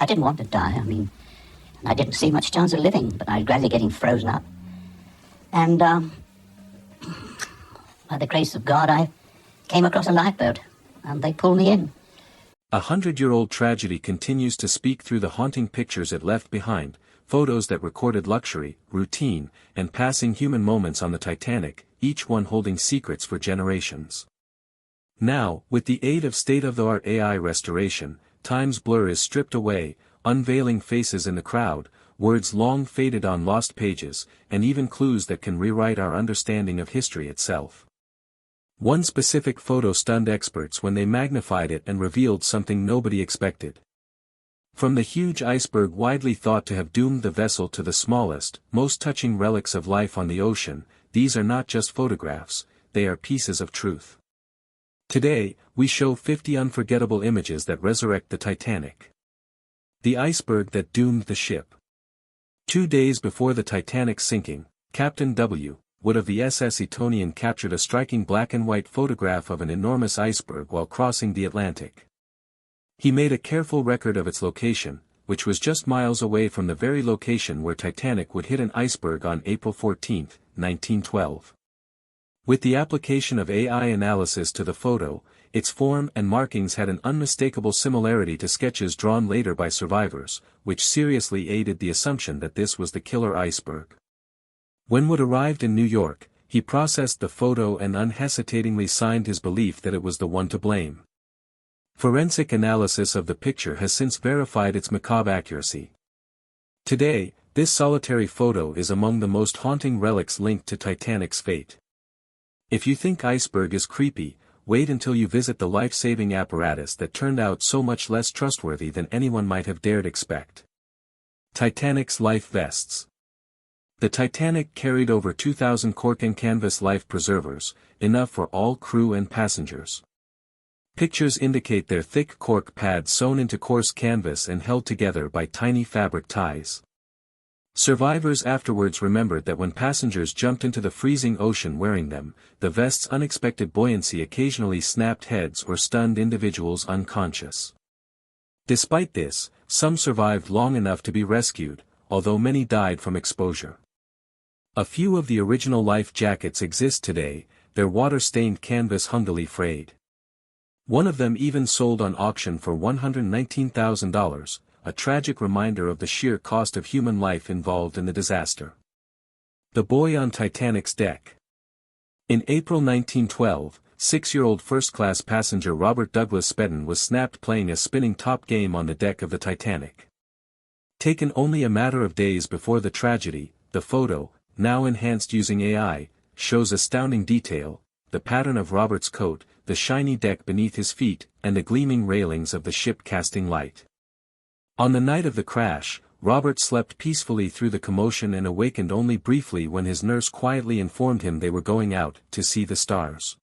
I didn't want to die. I mean, I didn't see much chance of living, but I was gradually getting frozen up. And by the grace of God, I came across a lifeboat, and they pulled me in. 100-year-old tragedy continues to speak through the haunting pictures it left behind, photos that recorded luxury, routine, and passing human moments on the Titanic, each one holding secrets for generations. Now, with the aid of state-of-the-art AI restoration, time's blur is stripped away, unveiling faces in the crowd, words long faded on lost pages, and even clues that can rewrite our understanding of history itself. One specific photo stunned experts when they magnified it and revealed something nobody expected. From the huge iceberg widely thought to have doomed the vessel to the smallest, most touching relics of life on the ocean, these are not just photographs, they are pieces of truth. Today, we show 50 unforgettable images that resurrect the Titanic. The iceberg that doomed the ship. 2 days before the Titanic's sinking, Captain W. Wood of the SS Etonian captured a striking black-and-white photograph of an enormous iceberg while crossing the Atlantic. He made a careful record of its location, which was just miles away from the very location where Titanic would hit an iceberg on April 14, 1912. With the application of AI analysis to the photo, its form and markings had an unmistakable similarity to sketches drawn later by survivors, which seriously aided the assumption that this was the killer iceberg. When Wood arrived in New York, he processed the photo and unhesitatingly signed his belief that it was the one to blame. Forensic analysis of the picture has since verified its macabre accuracy. Today, this solitary photo is among the most haunting relics linked to Titanic's fate. If you think iceberg is creepy, wait until you visit the life-saving apparatus that turned out so much less trustworthy than anyone might have dared expect. Titanic's life vests. The Titanic carried over 2,000 cork and canvas life preservers, enough for all crew and passengers. Pictures indicate their thick cork pads sewn into coarse canvas and held together by tiny fabric ties. Survivors afterwards remembered that when passengers jumped into the freezing ocean wearing them, the vest's unexpected buoyancy occasionally snapped heads or stunned individuals unconscious. Despite this, some survived long enough to be rescued, although many died from exposure. A few of the original life jackets exist today, their water-stained canvas hungrily frayed. One of them even sold on auction for $119,000, a tragic reminder of the sheer cost of human life involved in the disaster. The boy on Titanic's deck. In April 1912, 6-year-old first-class passenger Robert Douglas Spedden was snapped playing a spinning top game on the deck of the Titanic. Taken only a matter of days before the tragedy, the photo, now enhanced using AI, shows astounding detail, the pattern of Robert's coat, the shiny deck beneath his feet, and the gleaming railings of the ship casting light. On the night of the crash, Robert slept peacefully through the commotion and awakened only briefly when his nurse quietly informed him they were going out to see the stars.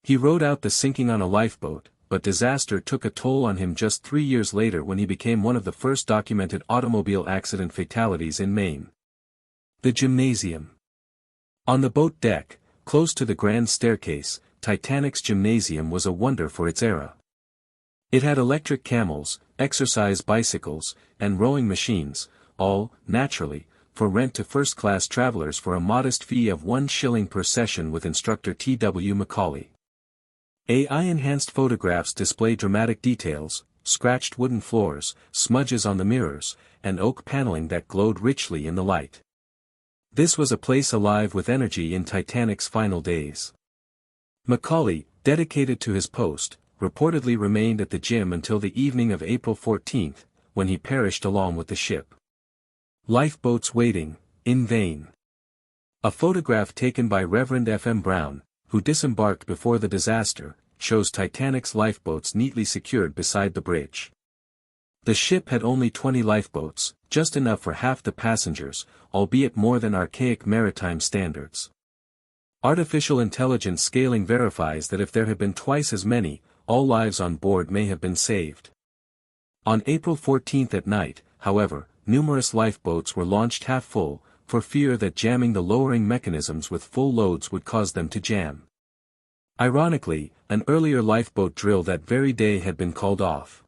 He rode out the sinking on a lifeboat, but disaster took a toll on him just 3 years later when he became one of the first documented automobile accident fatalities in Maine. The gymnasium. On the boat deck, close to the grand staircase, Titanic's gymnasium was a wonder for its era. It had electric camels, exercise bicycles, and rowing machines, all, naturally, for rent to first-class travelers for a modest fee of 1 shilling per session with instructor T.W. Macaulay. AI-enhanced photographs display dramatic details, scratched wooden floors, smudges on the mirrors, and oak paneling that glowed richly in the light. This was a place alive with energy in Titanic's final days. Macaulay, dedicated to his post, reportedly remained at the gym until the evening of April 14, when he perished along with the ship. Lifeboats waiting, in vain. A photograph taken by Reverend F.M. Brown, who disembarked before the disaster, shows Titanic's lifeboats neatly secured beside the bridge. The ship had only 20 lifeboats, just enough for half the passengers, albeit more than archaic maritime standards. Artificial intelligence scaling verifies that if there had been twice as many, all lives on board may have been saved. On April 14 at night, however, numerous lifeboats were launched half full, for fear that jamming the lowering mechanisms with full loads would cause them to jam. Ironically, an earlier lifeboat drill that very day had been called off.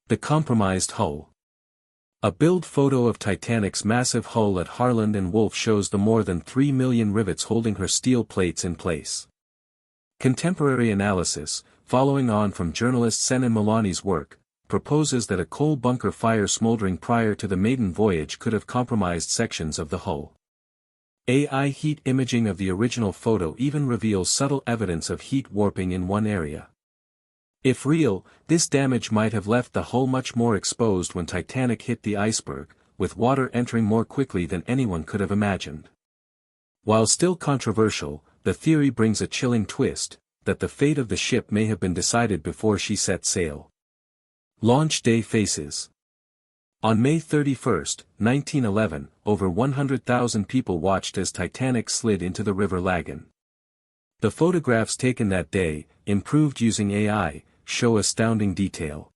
The compromised hull. A build photo of Titanic's massive hull at Harland and Wolff shows the more than 3 million rivets holding her steel plates in place. Contemporary analysis, following on from journalist Senan Milani's work, proposes that a coal bunker fire smoldering prior to the maiden voyage could have compromised sections of the hull. AI heat imaging of the original photo even reveals subtle evidence of heat warping in one area. If real, this damage might have left the hull much more exposed when Titanic hit the iceberg, with water entering more quickly than anyone could have imagined. While still controversial, the theory brings a chilling twist, that the fate of the ship may have been decided before she set sail. Launch Day Faces. On May 31, 1911, over 100,000 people watched as Titanic slid into the River Lagan. The photographs taken that day, improved using AI, show astounding detail.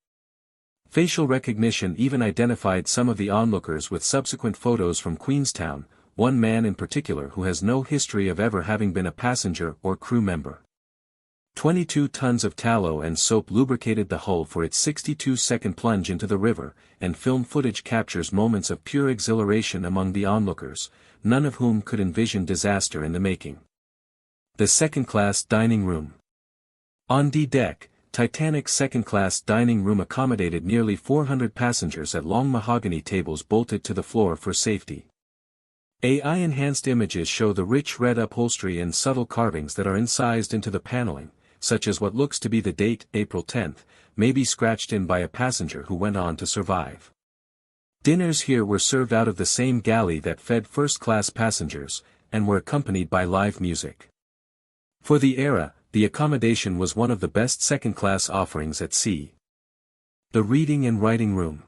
Facial recognition even identified some of the onlookers with subsequent photos from Queenstown, one man in particular who has no history of ever having been a passenger or crew member. 22 tons of tallow and soap lubricated the hull for its 62-second plunge into the river, and film footage captures moments of pure exhilaration among the onlookers, none of whom could envision disaster in the making. The second-class dining room. On D-deck, Titanic's second-class dining room accommodated nearly 400 passengers at long mahogany tables bolted to the floor for safety. AI-enhanced images show the rich red upholstery and subtle carvings that are incised into the paneling, such as what looks to be the date, April 10, may be scratched in by a passenger who went on to survive. Dinners here were served out of the same galley that fed first-class passengers, and were accompanied by live music. For the era, the accommodation was one of the best second-class offerings at sea. The reading and writing room.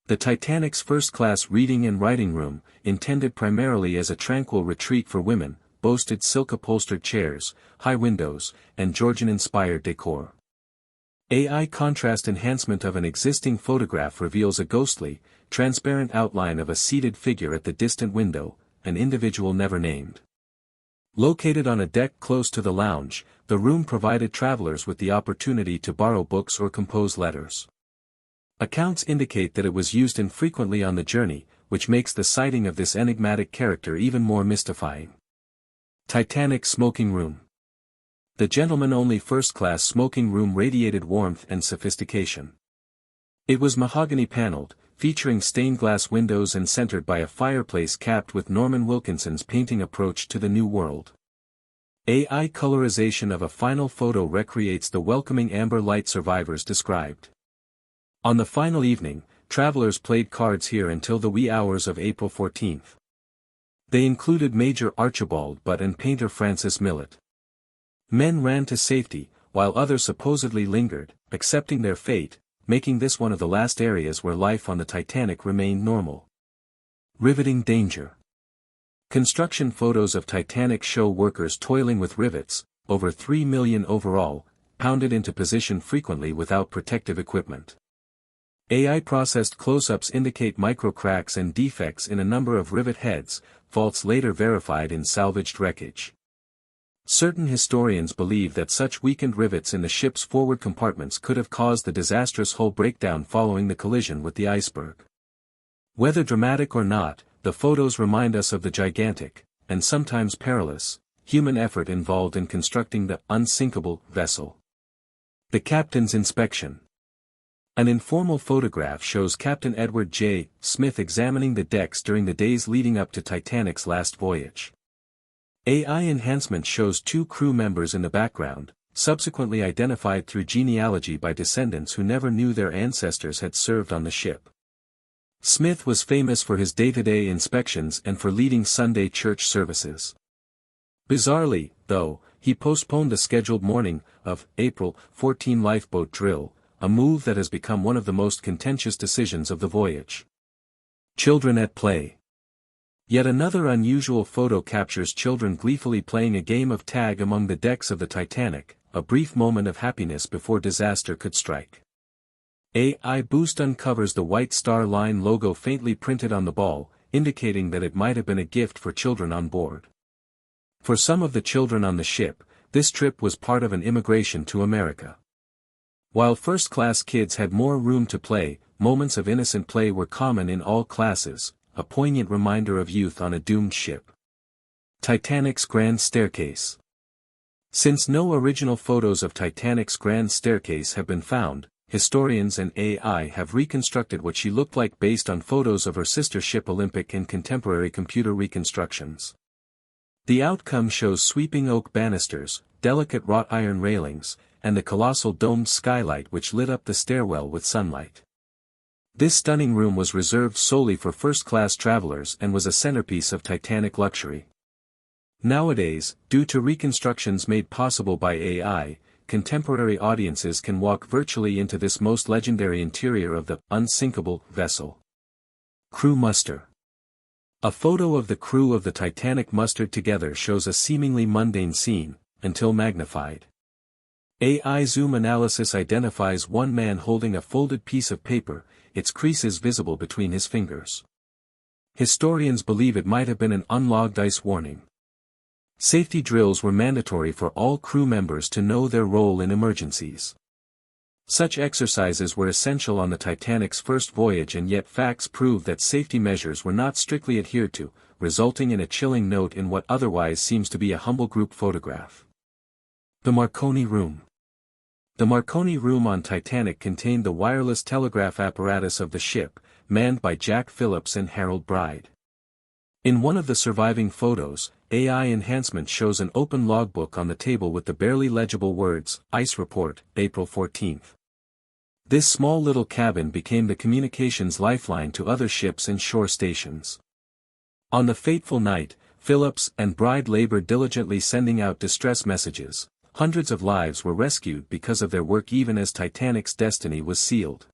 The Titanic's first-class reading and writing room, intended primarily as a tranquil retreat for women, boasted silk-upholstered chairs, high windows, and Georgian-inspired decor. AI contrast enhancement of an existing photograph reveals a ghostly, transparent outline of a seated figure at the distant window, an individual never named. Located on a deck close to the lounge, the room provided travelers with the opportunity to borrow books or compose letters. Accounts indicate that it was used infrequently on the journey, which makes the sighting of this enigmatic character even more mystifying. Titanic smoking room. The gentleman-only first-class smoking room radiated warmth and sophistication. It was mahogany-paneled, featuring stained-glass windows and centered by a fireplace capped with Norman Wilkinson's painting approach to the New World. AI colorization of a final photo recreates the welcoming amber light survivors described. On the final evening, travelers played cards here until the wee hours of April 14. They included Major Archibald Butt and painter Francis Millet. Men ran to safety, while others supposedly lingered, accepting their fate, making this one of the last areas where life on the Titanic remained normal. Riveting danger. Construction photos of Titanic show workers toiling with rivets, over 3 million overall, pounded into position frequently without protective equipment. AI-processed close-ups indicate micro-cracks and defects in a number of rivet heads, faults later verified in salvaged wreckage. Certain historians believe that such weakened rivets in the ship's forward compartments could have caused the disastrous hull breakdown following the collision with the iceberg. Whether dramatic or not, the photos remind us of the gigantic, and sometimes perilous, human effort involved in constructing the unsinkable vessel. The captain's inspection. An informal photograph shows Captain Edward J. Smith examining the decks during the days leading up to Titanic's last voyage. AI enhancement shows 2 crew members in the background, subsequently identified through genealogy by descendants who never knew their ancestors had served on the ship. Smith was famous for his day-to-day inspections and for leading Sunday church services. Bizarrely, though, he postponed the scheduled morning of April 14 lifeboat drill, a move that has become one of the most contentious decisions of the voyage. Children at play. Yet another unusual photo captures children gleefully playing a game of tag among the decks of the Titanic, a brief moment of happiness before disaster could strike. AI boost uncovers the White Star Line logo faintly printed on the ball, indicating that it might have been a gift for children on board. For some of the children on the ship, this trip was part of an immigration to America. While first-class kids had more room to play, moments of innocent play were common in all classes, a poignant reminder of youth on a doomed ship. Titanic's Grand Staircase. Since no original photos of Titanic's Grand Staircase have been found, historians and AI have reconstructed what she looked like based on photos of her sister ship Olympic and contemporary computer reconstructions. The outcome shows sweeping oak banisters, delicate wrought iron railings, and the colossal domed skylight which lit up the stairwell with sunlight. This stunning room was reserved solely for first-class travelers and was a centerpiece of Titanic luxury. Nowadays, due to reconstructions made possible by AI, contemporary audiences can walk virtually into this most legendary interior of the unsinkable vessel. Crew muster. A photo of the crew of the Titanic mustered together shows a seemingly mundane scene, until magnified. AI zoom analysis identifies one man holding a folded piece of paper, its creases visible between his fingers. Historians believe it might have been an unlogged ice warning. Safety drills were mandatory for all crew members to know their role in emergencies. Such exercises were essential on the Titanic's first voyage, and yet facts prove that safety measures were not strictly adhered to, resulting in a chilling note in what otherwise seems to be a humble group photograph. The Marconi Room. The Marconi Room on Titanic contained the wireless telegraph apparatus of the ship, manned by Jack Phillips and Harold Bride. In one of the surviving photos, AI enhancement shows an open logbook on the table with the barely legible words, "Ice Report, April 14th. This small little cabin became the communications lifeline to other ships and shore stations. On the fateful night, Phillips and Bride labored diligently sending out distress messages. Hundreds of lives were rescued because of their work even as Titanic's destiny was sealed.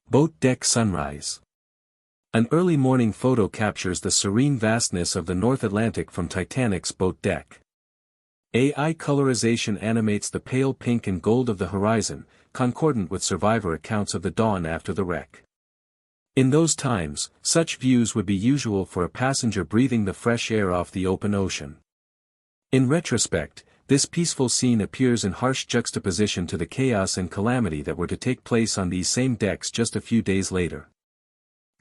Boat Deck Sunrise. An early morning photo captures the serene vastness of the North Atlantic from Titanic's boat deck. AI colorization animates the pale pink and gold of the horizon, concordant with survivor accounts of the dawn after the wreck. In those times, such views would be usual for a passenger breathing the fresh air off the open ocean. In retrospect, this peaceful scene appears in harsh juxtaposition to the chaos and calamity that were to take place on these same decks just a few days later.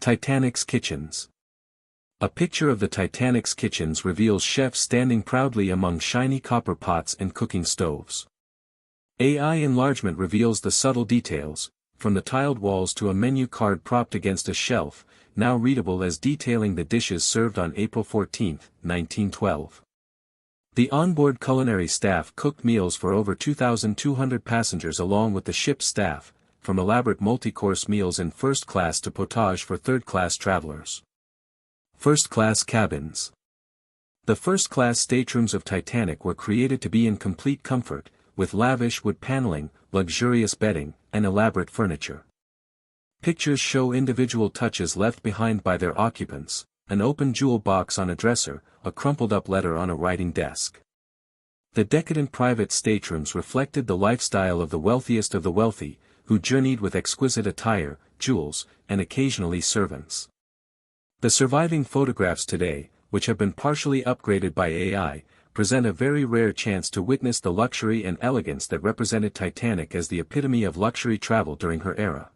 Titanic's Kitchens. A picture of the Titanic's kitchens reveals chefs standing proudly among shiny copper pots and cooking stoves. AI enlargement reveals the subtle details, from the tiled walls to a menu card propped against a shelf, now readable as detailing the dishes served on April 14, 1912. The onboard culinary staff cooked meals for over 2,200 passengers along with the ship's staff, from elaborate multi-course meals in first class to potage for third-class travelers. First-class cabins. The first-class staterooms of Titanic were created to be in complete comfort, with lavish wood paneling, luxurious bedding, and elaborate furniture. Pictures show individual touches left behind by their occupants, an open jewel box on a dresser, a crumpled-up letter on a writing desk. The decadent private staterooms reflected the lifestyle of the wealthiest of the wealthy, who journeyed with exquisite attire, jewels, and occasionally servants. The surviving photographs today, which have been partially upgraded by AI, present a very rare chance to witness the luxury and elegance that represented Titanic as the epitome of luxury travel during her era.